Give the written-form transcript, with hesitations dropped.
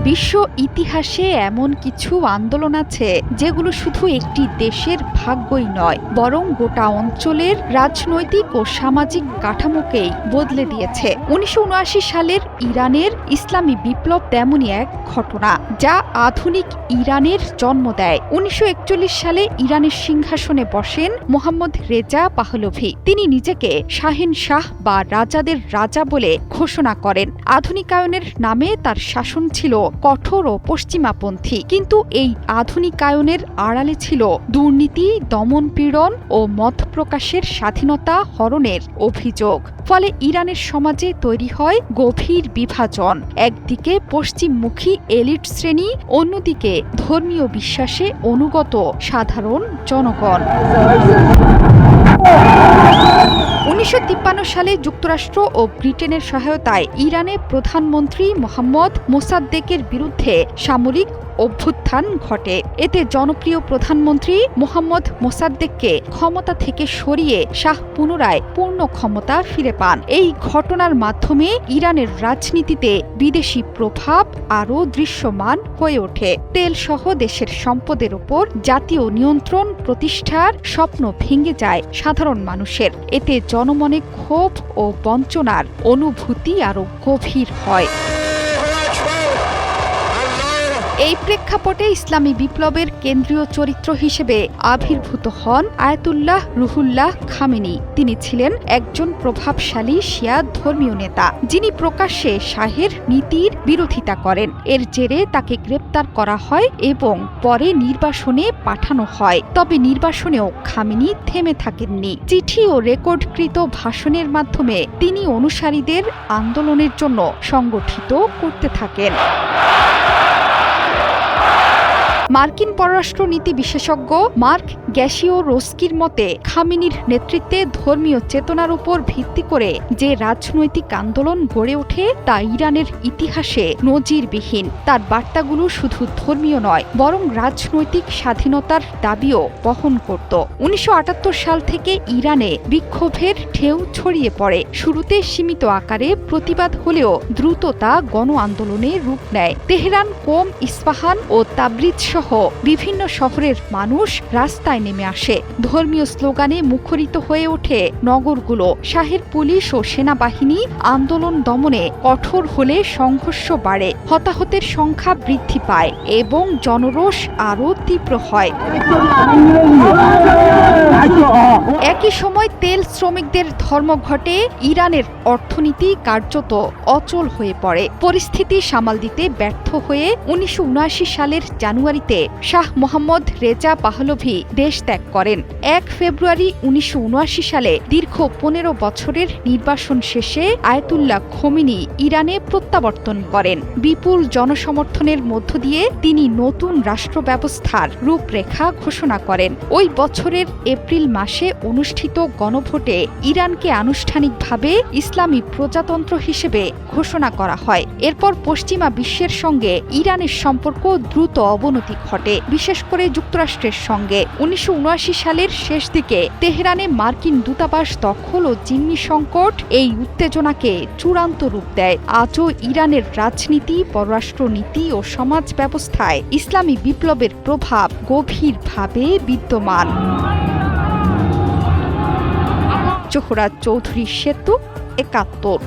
বিশ্ব ইতিহাসে এমন কিছু আন্দোলন আছে যেগুলো শুধু একটি দেশের ভাগ্যই নয়, বরং গোটা অঞ্চলের রাজনৈতিক ও সামাজিক কাঠামোকেই বদলে দিয়েছে। ১৯৭৯ সালের ইরানের ইসলামী বিপ্লব তেমনই এক ঘটনা যা আধুনিক ইরানের জন্ম দেয়। ১৯৪১ সালে ইরানের সিংহাসনে বসেন মোহাম্মদ রেজা পাহলভি। তিনি নিজেকে শাহেনশাহ বা রাজাদের রাজা বলে ঘোষণা করেন। আধুনিকায়নের নামে তার শাসন ছিল কঠোর ও পশ্চিমাপন্থী, কিন্তু এই আধুনিকায়নের আড়ালে ছিল দুর্নীতি, দমনপীড়ন ও মত প্রকাশের স্বাধীনতা হরণের অভিযোগ। ফলে ইরানের সমাজে তৈরি হয় গভীর বিভাজন। একদিকে পশ্চিমমুখী এলিট শ্রেণী, অন্যদিকে ধর্মীয় বিশ্বাসে অনুগত সাধারণ জনগণ। ১৯৫৩ সালে যুক্তরাষ্ট্র ও ব্রিটেনের সহায়তায় ইরানে প্রধানমন্ত্রী মোহাম্মদ মোসাদ্দেকের বিরুদ্ধে সামরিক অভ্যুত্থান ঘটে। এতে জনপ্রিয় প্রধানমন্ত্রী মোহাম্মদ মোসাদ্দেককে ক্ষমতা থেকে সরিয়ে শাহ পুনরায় পূর্ণ ক্ষমতা ফিরে পান। এই ঘটনার মাধ্যমে ইরানের রাজনীতিতে বিদেশি প্রভাব আরও দৃশ্যমান হয়ে ওঠে। তেলসহ দেশের সম্পদের উপর জাতীয় নিয়ন্ত্রণ প্রতিষ্ঠার স্বপ্ন ভেঙে যায় সাধারণ মানুষের। এতে জনমনে ক্ষোভ ও বঞ্চনার অনুভূতি আরও গভীর হয়। এই প্রেক্ষাপটে ইসলামী বিপ্লবের কেন্দ্রীয় চরিত্র হিসেবে আবির্ভূত হন আয়াতুল্লাহ রুহুল্লাহ খামেনি। তিনি ছিলেন একজন প্রভাবশালী শিয়া ধর্মীয় নেতা, যিনি প্রকাশ্যে শাহের নীতির বিরোধিতা করেন। এর জেরে তাকে গ্রেপ্তার করা হয় এবং পরে নির্বাসনে পাঠানো হয়। তবে নির্বাসনেও খামেনি থেমে থাকেননি। চিঠি ও রেকর্ডকৃত ভাষণের মাধ্যমে তিনি অনুসারীদের আন্দোলনের জন্য সংগঠিত করতে থাকেন। মার্কিন পররাষ্ট্রনীতি বিশেষজ্ঞ মার্ক গ্যাসিওরস্কির মতে, খামেনির নেতৃত্বে ধর্মীয় চেতনার উপর ভিত্তি করে যে রাজনৈতিক আন্দোলন গড়ে ওঠে তা ইরানের ইতিহাসে নজিরবিহীন। তার বার্তাগুলো শুধু ধর্মীয় নয়, বরং রাজনৈতিক স্বাধীনতার দাবিও বহন করত। ১৯৭৮ সাল থেকে ইরানে বিক্ষোভের ঢেউ ছড়িয়ে পড়ে। শুরুতে সীমিত আকারে প্রতিবাদ হলেও দ্রুত তা গণ আন্দোলনে রূপ নেয়। তেহরান, কোম, ইস্পাহান ও তাবরিজ সহ বিভিন্ন শহরের মানুষ রাস্তায় নেমে আসে। ধর্মীয় স্লোগানে মুখরিত হয়ে ওঠে নগরগুলো। শাহের পুলিশ ও সেনাবাহিনী আন্দোলন দমনে কঠোর হলে সংঘর্ষ বাড়ে, হতাহতের সংখ্যা বৃদ্ধি পায় এবং জনরোষ আরও তীব্র হয়। একই সময় তেল শ্রমিকদের ধর্মঘটে ইরানের অর্থনীতি কার্যত অচল হয়ে পড়ে। পরিস্থিতি সামাল দিতে ব্যর্থ হয়ে ১৯৭৯ সালের জানুয়ারিতে শাহ মোহাম্মদ রেজা পাহলভি দেশ ত্যাগ করেন। ১ ফেব্রুয়ারি ১৯৭৯ সালে দীর্ঘ ১৫ বছরের নির্বাসন শেষে আয়াতুল্লাহ খোমেনি ইরানে প্রত্যাবর্তন করেন। বিপুল জনসমর্থনের মধ্য দিয়ে তিনি নতুন রাষ্ট্র ব্যবস্থার রূপরেখা ঘোষণা করেন। ওই বছরের এপ্রিল মাসে অনুষ্ঠিত গণভোটে ইরানকে আনুষ্ঠানিকভাবে ইসলামী প্রজাতন্ত্র হিসেবে ঘোষণা করা হয়। এরপর পশ্চিমা বিশ্বের সঙ্গে ইরানের সম্পর্ক দ্রুত অবনতি ঘটে, বিশেষ করে যুক্তরাষ্ট্রের সঙ্গে। ১৯৭৯ সালের শেষ দিকে তেহরানে মার্কিন দূতাবাস দখল ও জিম্মি সংকট এই উত্তেজনাকে চূড়ান্ত রূপ দেয়। আজও ইরানের রাজনীতি, পররাষ্ট্রনীতি ও সমাজ ব্যবস্থায় ইসলামী বিপ্লবের প্রভাব গভীরভাবে বিদ্যমান। জোহরা চৌধুরী সেতু, ৭১।